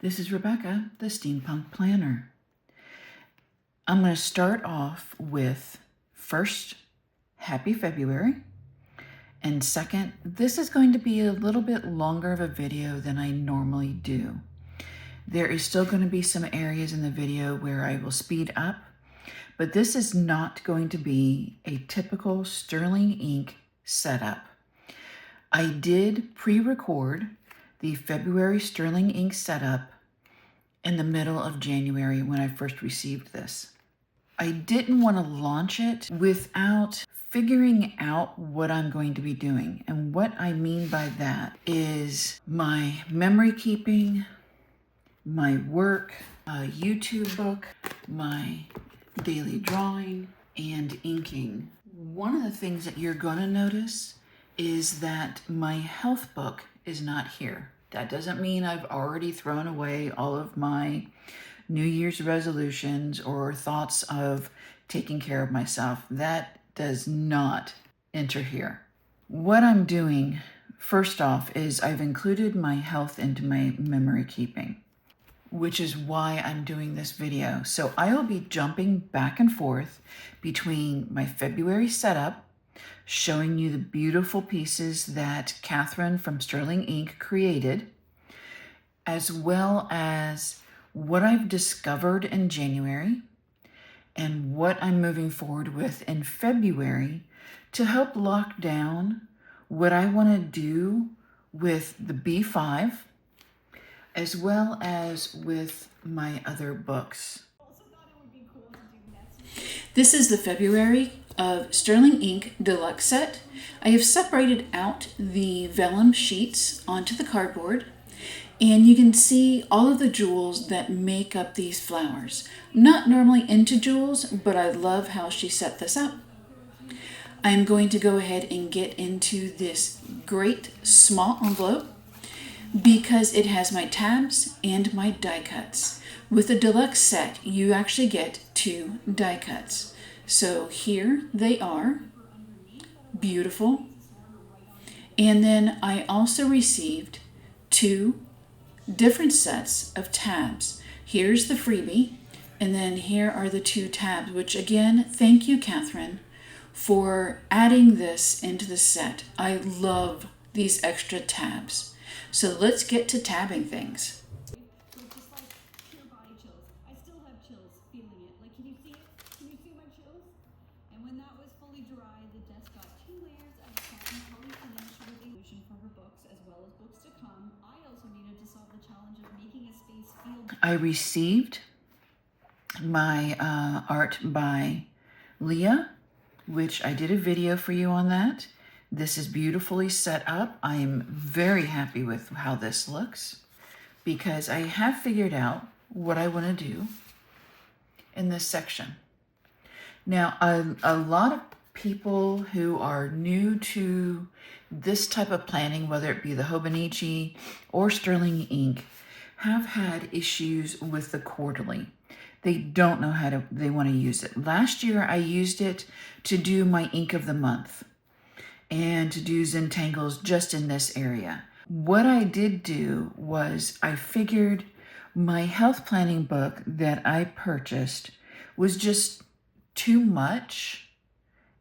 This is Rebecca, the Steampunk Planner. I'm going to start off with first, happy February. And second, this is going to be a little bit longer of a video than I normally do. There is still going to be some areas in the video where I will speed up, but this is not going to be a typical Sterling ink setup. I did pre-record the February Sterling ink setup in the middle of January when I first received this. I didn't want to launch it without figuring out what I'm going to be doing. And what I mean by that is my memory keeping, my work, a YouTube book, my daily drawing, and inking. One of the things that you're going to notice is that my health book is not here. That doesn't mean I've already thrown away all of my New Year's resolutions or thoughts of taking care of myself. That does not enter here. What I'm doing, first off, is I've included my health into my memory keeping, which is why I'm doing this video. So I will be jumping back and forth between my February setup, showing you the beautiful pieces that Catherine from Sterling Ink created, as well as what I've discovered in January and what I'm moving forward with in February to help lock down what I want to do with the B5, as well as with my other books. This is the February of Sterling Ink Deluxe Set. I have separated out the vellum sheets onto the cardboard, and you can see all of the jewels that make up these flowers. I'm not normally into jewels, but I love how she set this up. I'm going to go ahead and get into this great small envelope because it has my tabs and my die cuts. With the Deluxe Set, you actually get 2 die cuts. So here they are, beautiful. And then I also received 2 different sets of tabs. Here's the freebie, and then here are the 2 tabs, which again, thank you, Catherine, for adding this into the set. I love these extra tabs. So let's get to tabbing things. I received my art by Leah, which I did a video for you on that. This is beautifully set up. I am very happy with how this looks because I have figured out what I want to do in this section. Now, a lot of people who are new to this type of planning, whether it be the Hobonichi or Sterling Ink, have had issues with the quarterly. They don't know how they want to use it. Last year, I used it to do my ink of the month and to do Zentangles just in this area. What I did do was I figured my health planning book that I purchased was just too much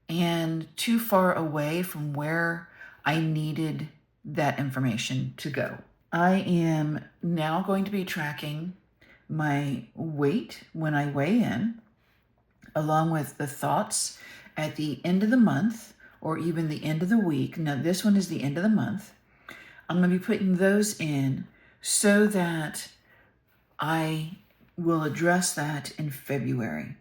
and too far away from where I needed that information to go. I am now going to be tracking my weight when I weigh in, along with the thoughts at the end of the month or even the end of the week. Now this one is the end of the month. I'm going to be putting those in so that I will address that in February.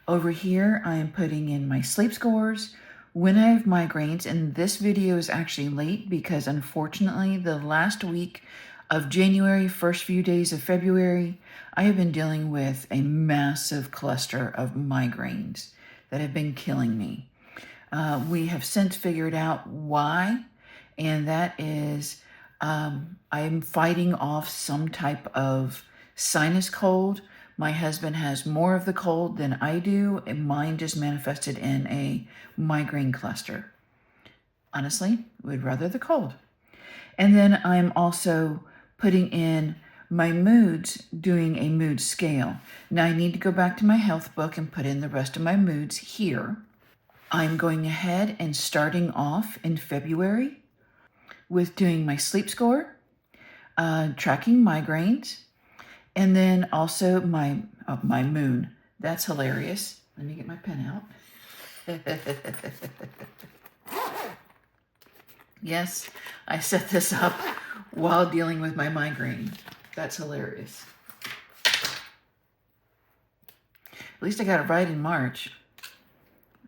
Over here, I am putting in my sleep scores, when I have migraines, and this video is actually late because unfortunately the last week of January, first few days of February, I have been dealing with a massive cluster of migraines that have been killing me. We have since figured out why, and that is I'm fighting off some type of sinus cold. My husband has more of the cold than I do, and mine just manifested in a migraine cluster. Honestly, would rather the cold. And then I'm also putting in my moods doing a mood scale. Now I need to go back to my health book and put in the rest of my moods here. I'm going ahead and starting off in February with doing my sleep score, tracking migraines, and then also my moon. That's hilarious. Let me get my pen out. Yes, I set this up while dealing with my migraine. That's hilarious. At least I got it right in March.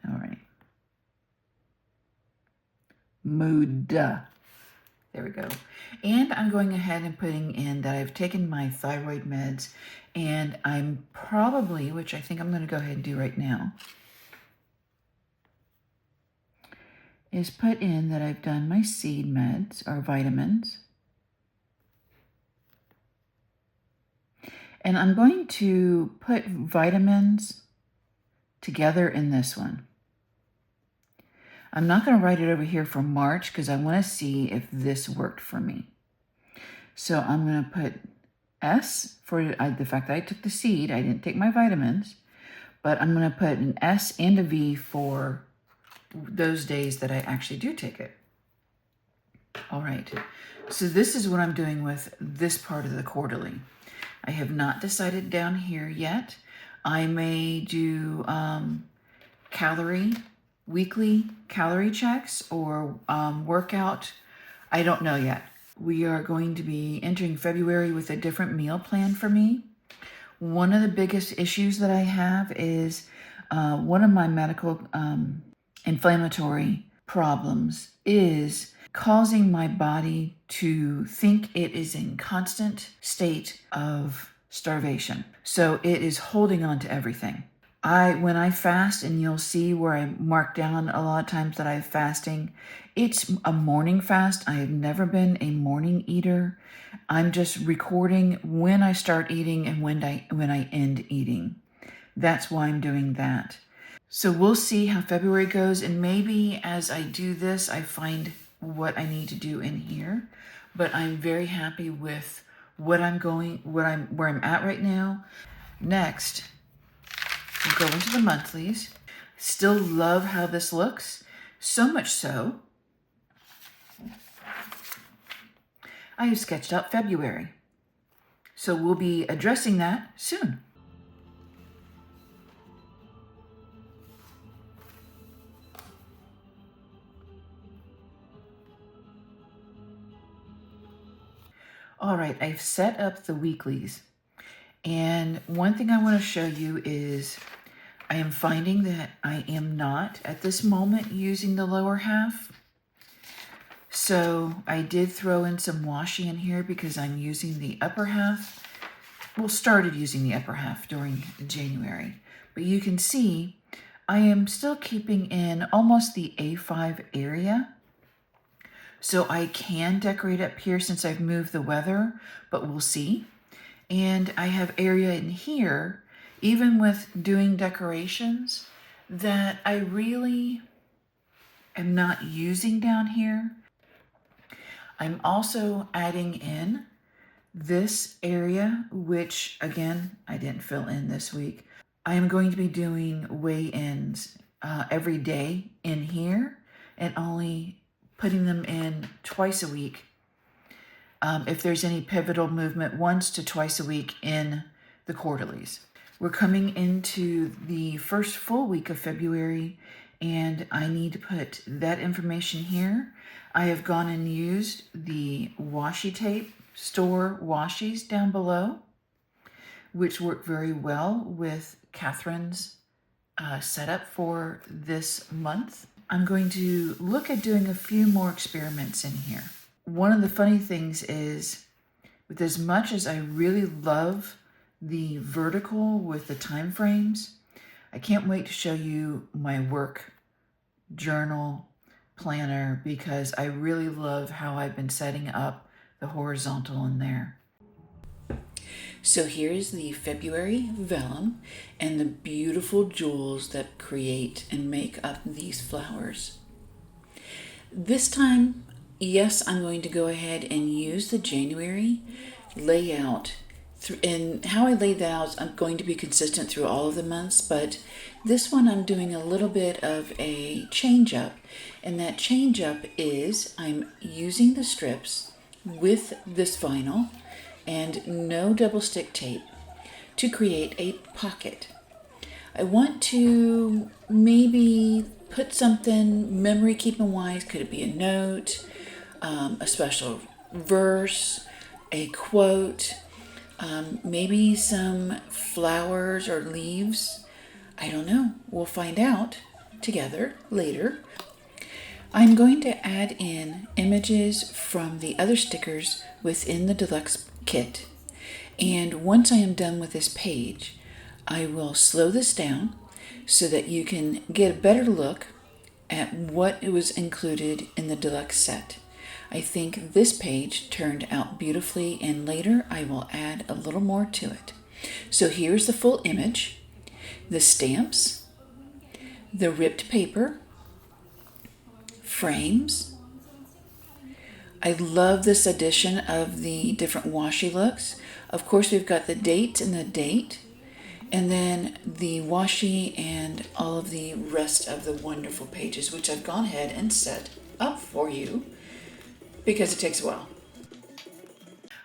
All right. Mood. There we go. And I'm going ahead and putting in that I've taken my thyroid meds, and I'm probably, which I think I'm going to go ahead and do right now, is put in that I've done my seed meds or vitamins. And I'm going to put vitamins together in this one. I'm not going to write it over here for March because I want to see if this worked for me. So I'm going to put S for the fact that I took the seed. I didn't take my vitamins, but I'm going to put an S and a V for those days that I actually do take it. All right. So this is what I'm doing with this part of the quarterly. I have not decided down here yet. I may do weekly calorie checks or workout. I don't know yet. We are going to be entering February with a different meal plan for me. One of the biggest issues that I have is one of my medical inflammatory problems is causing my body to think it is in constant state of starvation. So it is holding on to everything. When I fast, and you'll see where I mark down a lot of times that I'm fasting, it's a morning fast. I have never been a morning eater. I'm just recording when I start eating and when I end eating. That's why I'm doing that. So we'll see how February goes, and maybe as I do this, I find what I need to do in here. But I'm very happy with where I'm at right now. Next, we'll go into the monthlies. Still love how this looks. So much so, I have sketched out February. So we'll be addressing that soon. All right, I've set up the weeklies. And one thing I want to show you is I am finding that I am not at this moment using the lower half. So I did throw in some washi in here because I'm using the upper half. Well, started using the upper half during January. But you can see I am still keeping in almost the A5 area. So I can decorate up here since I've moved the weather, but we'll see. And I have area in here, even with doing decorations, that I really am not using down here. I'm also adding in this area, which again, I didn't fill in this week. I am going to be doing weigh-ins every day in here and only putting them in twice a week. If there's any pivotal movement, once to twice a week in the quarterlies. We're coming into the first full week of February, and I need to put that information here. I have gone and used the Washi Tape store washies down below, which work very well with Catherine's setup for this month. I'm going to look at doing a few more experiments in here. One of the funny things is, with as much as I really love the vertical with the time frames, I can't wait to show you my work journal planner because I really love how I've been setting up the horizontal in there. So here's the February vellum and the beautiful jewels that create and make up these flowers. This time, yes, I'm going to go ahead and use the January layout. And how I laid that out, I'm going to be consistent through all of the months, but this one I'm doing a little bit of a change up. And that change up is I'm using the strips with this vinyl and no double stick tape to create a pocket. I want to maybe put something memory keeping wise. Could it be a note, a special verse, a quote, maybe some flowers or leaves? I don't know. We'll find out together later. I'm going to add in images from the other stickers within the deluxe kit. And once I am done with this page, I will slow this down so that you can get a better look at what was included in the deluxe set. I think this page turned out beautifully, and later I will add a little more to it. So here's the full image, the stamps, the ripped paper, frames. I love this addition of the different washi looks. Of course, we've got the date and the date, and then the washi and all of the rest of the wonderful pages, which I've gone ahead and set up for you because it takes a while.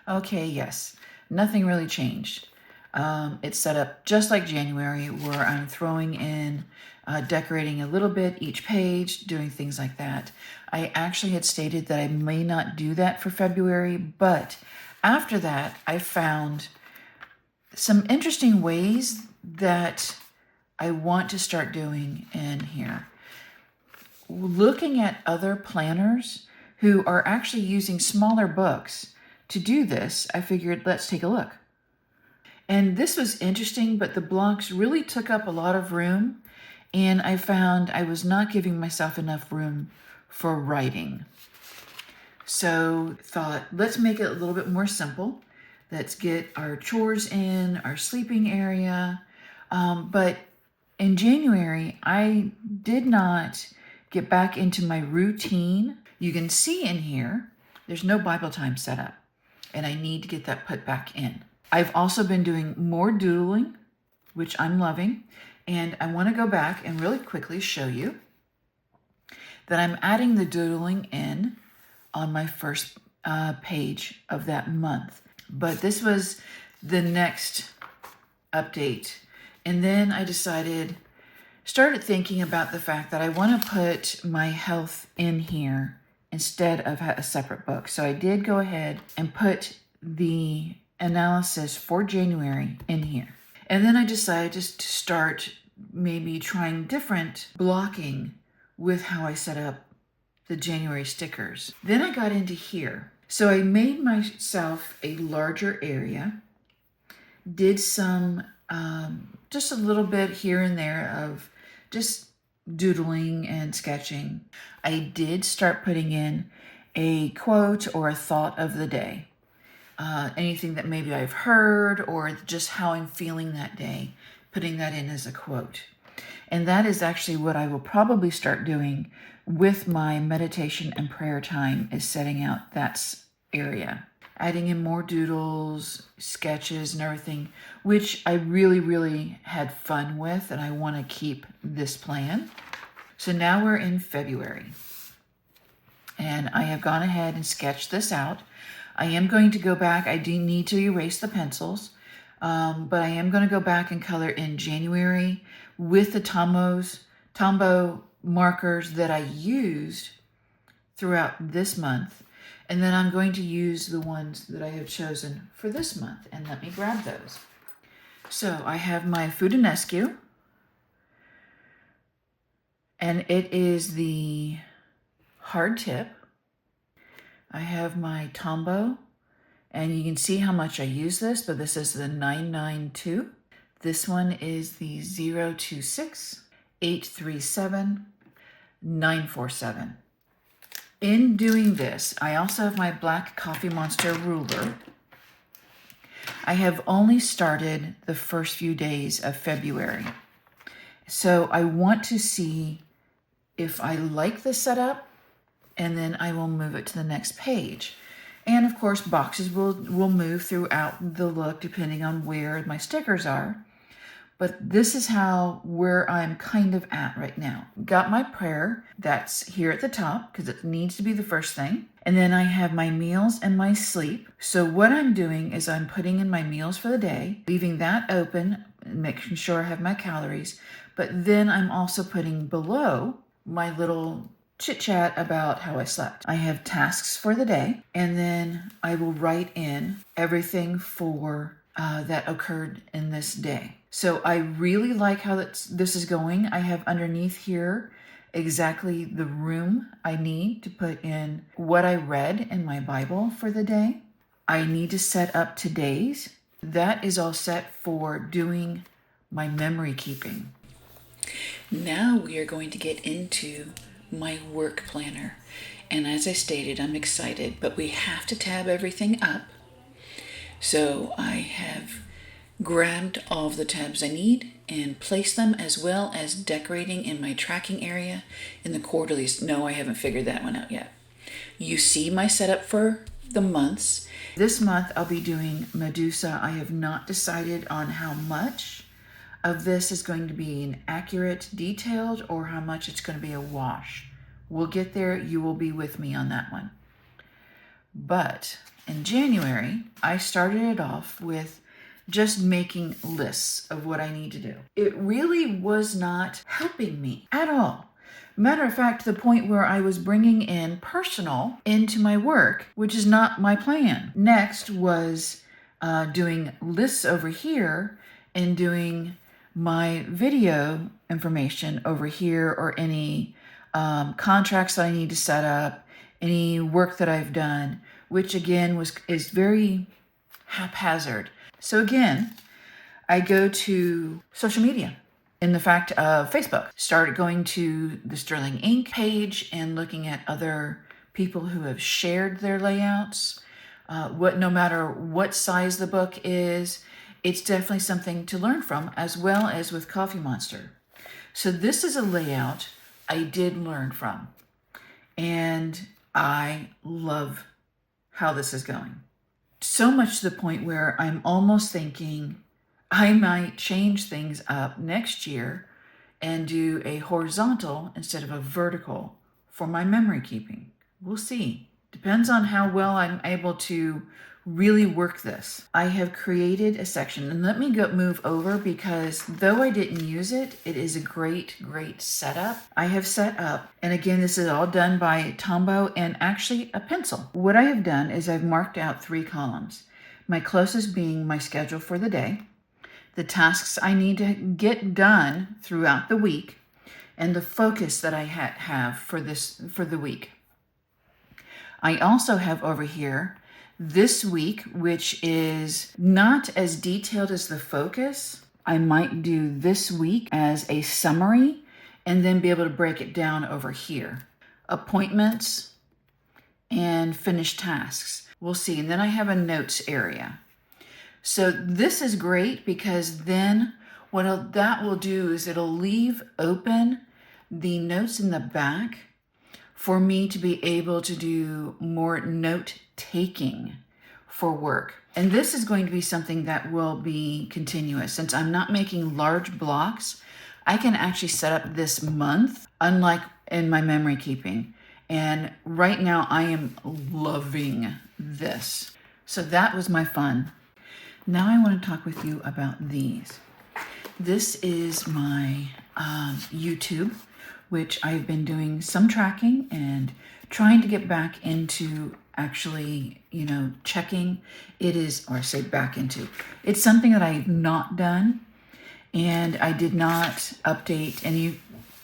Okay, yes, nothing really changed. It's set up just like January, where I'm throwing in, decorating a little bit each page, doing things like that. I actually had stated that I may not do that for February, but after that, I found some interesting ways that I want to start doing in here. Looking at other planners who are actually using smaller books to do this, I figured, let's take a look. And this was interesting, but the blocks really took up a lot of room, and I found I was not giving myself enough room for writing. So thought, let's make it a little bit more simple. Let's get our chores in, our sleeping area. But in January, I did not get back into my routine. You can see in here, there's no Bible time set up, and I need to get that put back in. I've also been doing more doodling, which I'm loving, and I want to go back and really quickly show you that I'm adding the doodling in on my first page of that month. But this was the next update. And then I started thinking about the fact that I want to put my health in here instead of a separate book. So I did go ahead and put the analysis for January in here. And then I decided just to start maybe trying different blocking with how I set up the January stickers. Then I got into here. So I made myself a larger area, did some, just a little bit here and there of just doodling and sketching. I did start putting in a quote or a thought of the day. Anything that maybe I've heard or just how I'm feeling that day, putting that in as a quote. And that is actually what I will probably start doing with my meditation and prayer time, is setting out that area. Adding in more doodles, sketches, and everything, which I really, really had fun with, and I want to keep this plan. So now we're in February, and I have gone ahead and sketched this out. I am going to go back. I do need to erase the pencils, but I am going to go back and color in January with the Tombow markers that I used throughout this month. And then I'm going to use the ones that I have chosen for this month. And let me grab those. So I have my Fudanescu, and it is the hard tip. I have my Tombow, and you can see how much I use this, but this is the 992. This one is the 026 837 947. In doing this, I also have my Black Coffee Monster ruler. I have only started the first few days of February. So I want to see if I like the setup, and then I will move it to the next page. And of course, boxes will move throughout the look depending on where my stickers are. But this is where I'm kind of at right now. Got my prayer, that's here at the top because it needs to be the first thing. And then I have my meals and my sleep. So what I'm doing is I'm putting in my meals for the day, leaving that open, making sure I have my calories. But then I'm also putting below my little chit chat about how I slept. I have tasks for the day, and then I will write in everything for that occurred in this day. So I really like how this is going. I have underneath here exactly the room I need to put in what I read in my Bible for the day. I need to set up today's. That is all set for doing my memory keeping. Now we are going to get into my work planner. And as I stated, I'm excited, but we have to tab everything up. So I have grabbed all of the tabs I need and placed them, as well as decorating in my tracking area in the quarterlies. No, I haven't figured that one out yet. You see my setup for the months. This month I'll be doing Medusa. I have not decided on how much of this is going to be an accurate, detailed, or how much it's going to be a wash. We'll get there. You will be with me on that one. But in January, I started it off with just making lists of what I need to do. It really was not helping me at all. Matter of fact, to the point where I was bringing in personal into my work, which is not my plan. Next was doing lists over here and doing my video information over here, or any contracts that I need to set up, any work that I've done, which again is very haphazard. So again, I go to social media. In the fact of Facebook, started going to the Sterling Ink page and looking at other people who have shared their layouts. No matter what size the book is, it's definitely something to learn from, as well as with Coffee Monster. So this is a layout I did learn from, and I love how this is going. So much to the point where I'm almost thinking I might change things up next year and do a horizontal instead of a vertical for my memory keeping. We'll see. Depends on how well I'm able to really work this. I have created a section, and let me move over, because though I didn't use it, it is a great setup. I have set up, and again, this is all done by Tombow and actually a pencil. What I have done is I've marked out 3 columns. My closest being my schedule for the day, the tasks I need to get done throughout the week, and the focus that I have for the week. I also have over here this week, which is not as detailed as the focus. I might do this week as a summary and then be able to break it down over here. Appointments and finished tasks. We'll see. And then I have a notes area. So this is great, because then what that will do is it'll leave open the notes in the back for me to be able to do more note taking for work. And this is going to be something that will be continuous. Since I'm not making large blocks, I can actually set up this month, unlike in my memory keeping. And right now I am loving this. So that was my fun. Now I want to talk with you about these. This is my YouTube, which I've been doing some tracking and trying to get back into actually, checking. It is, or I say back into, it's something that I've not done, and I did not update any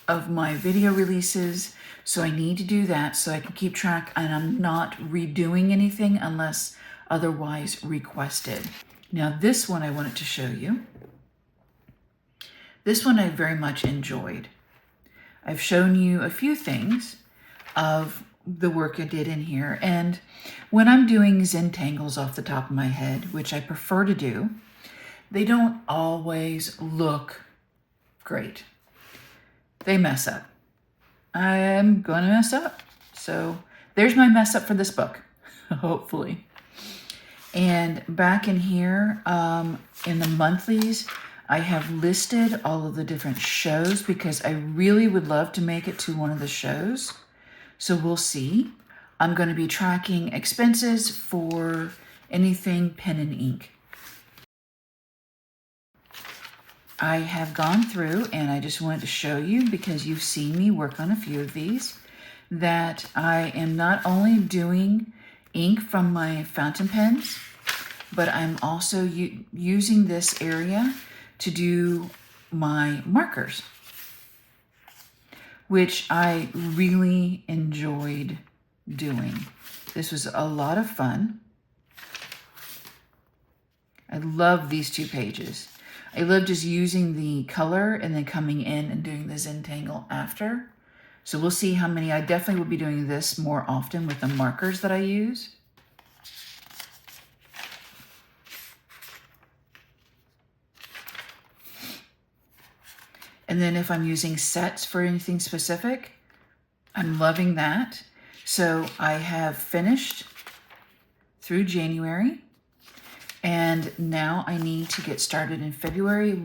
of my video releases, so I need to do that so I can keep track, and I'm not redoing anything unless otherwise requested. Now this one I wanted to show you. This one I very much enjoyed. I've shown you a few things of the work I did in here, and when I'm doing Zentangles off the top of my head, which I prefer to do, they don't always look great. They mess up. I'm gonna mess up. So there's my mess up for this book. hopefully. And back in here, in the monthlies, I have listed all of the different shows because I really would love to make it to one of the shows. So we'll see. I'm going to be tracking expenses for anything pen and ink. I have gone through, and I just wanted to show you, because you've seen me work on a few of these, that I am not only doing ink from my fountain pens, but I'm also using this area to do my markers, which I really enjoyed doing. This was a lot of fun. I love these 2 pages. I love just using the color and then coming in and doing the Zentangle after. So we'll see how many. I definitely will be doing this more often with the markers that I use. And then if I'm using sets for anything specific, I'm loving that. So I have finished through January, and now I need to get started in February.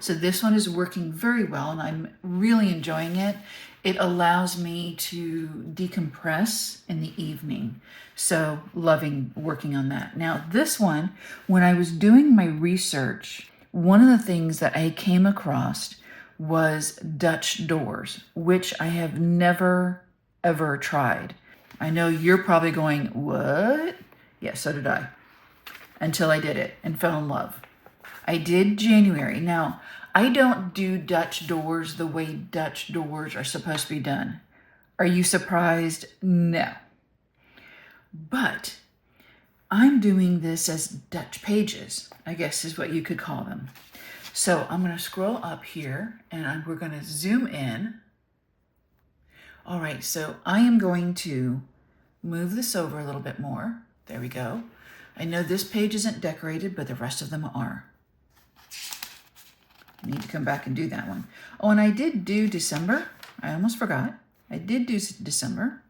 So this one is working very well, and I'm really enjoying it. It allows me to decompress in the evening. So loving working on that. Now this one, when I was doing my research, one of the things that I came across was Dutch doors, which I have never, ever tried. I know you're probably going, what? Yeah, so did I. Until I did it and fell in love. I did January. Now, I don't do Dutch doors the way Dutch doors are supposed to be done. Are you surprised? No. But I'm doing this as Dutch pages, I guess is what you could call them. So I'm going to scroll up here, and we're going to zoom in. All right, so I am going to move this over a little bit more. There we go. I know this page isn't decorated, but the rest of them are. I need to come back and do that one. Oh, and I did do December. I almost forgot. I did do December.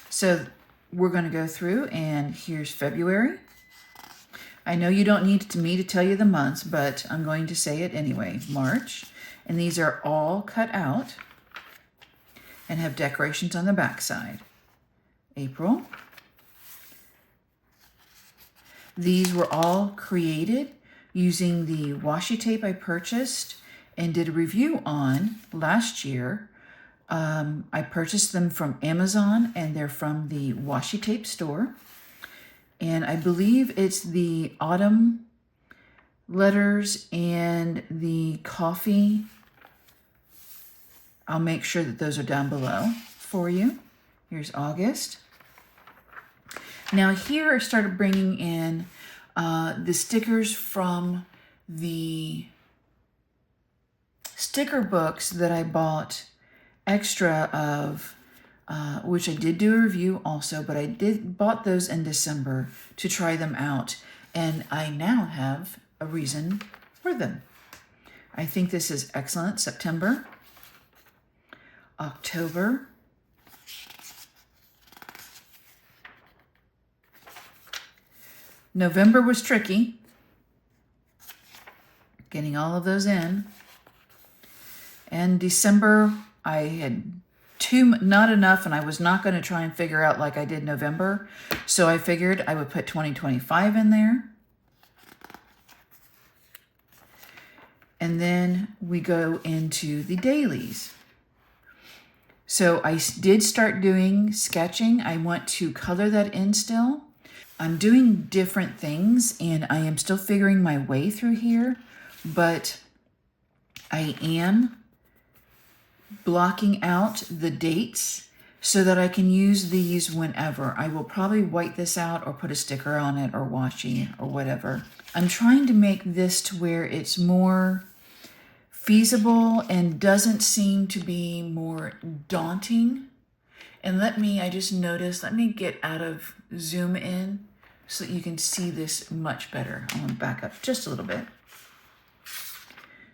So we're going to go through, and here's February. I know you don't need me to tell you the months, but I'm going to say it anyway. March. And these are all cut out and have decorations on the back side. April. These were all created using the washi tape I purchased and did a review on last year. I purchased them from Amazon, and they're from the Washi Tape store. And I believe it's the autumn letters and the coffee. I'll make sure that those are down below for you. Here's August. Now here I started bringing in the stickers from the sticker books that I bought extra of, which I did do a review also, but I bought those in December to try them out, and I now have a reason for them. I think this is excellent. September, October, November was tricky, getting all of those in. And December, I had not enough, and I was not going to try and figure out like I did November. So I figured I would put 2025 in there. And then we go into the dailies. So I did start doing sketching. I want to color that in still. I'm doing different things, and I am still figuring my way through here, but I am blocking out the dates so that I can use these whenever. I will probably white this out or put a sticker on it or washi or whatever. I'm trying to make this to where it's more feasible and doesn't seem to be more daunting. And I just noticed, let me get out of zoom in so that you can see this much better. I'm going to back up just a little bit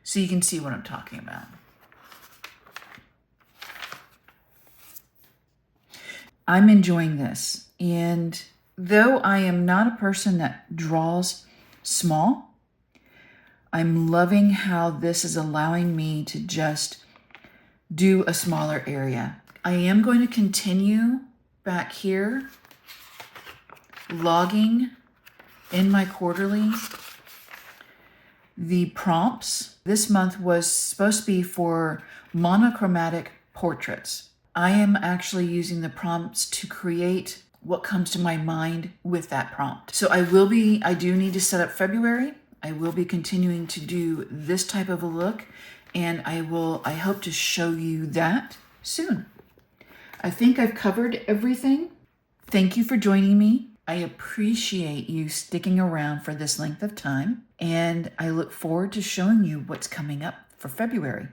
so you can see what I'm talking about. I'm enjoying this. And though I am not a person that draws small, I'm loving how this is allowing me to just do a smaller area. I am going to continue back here logging in my quarterly the prompts. This month was supposed to be for monochromatic portraits. I am actually using the prompts to create what comes to my mind with that prompt. So I do need to set up February. I will be continuing to do this type of a look, and I hope to show you that soon. I think I've covered everything. Thank you for joining me. I appreciate you sticking around for this length of time, and I look forward to showing you what's coming up for February.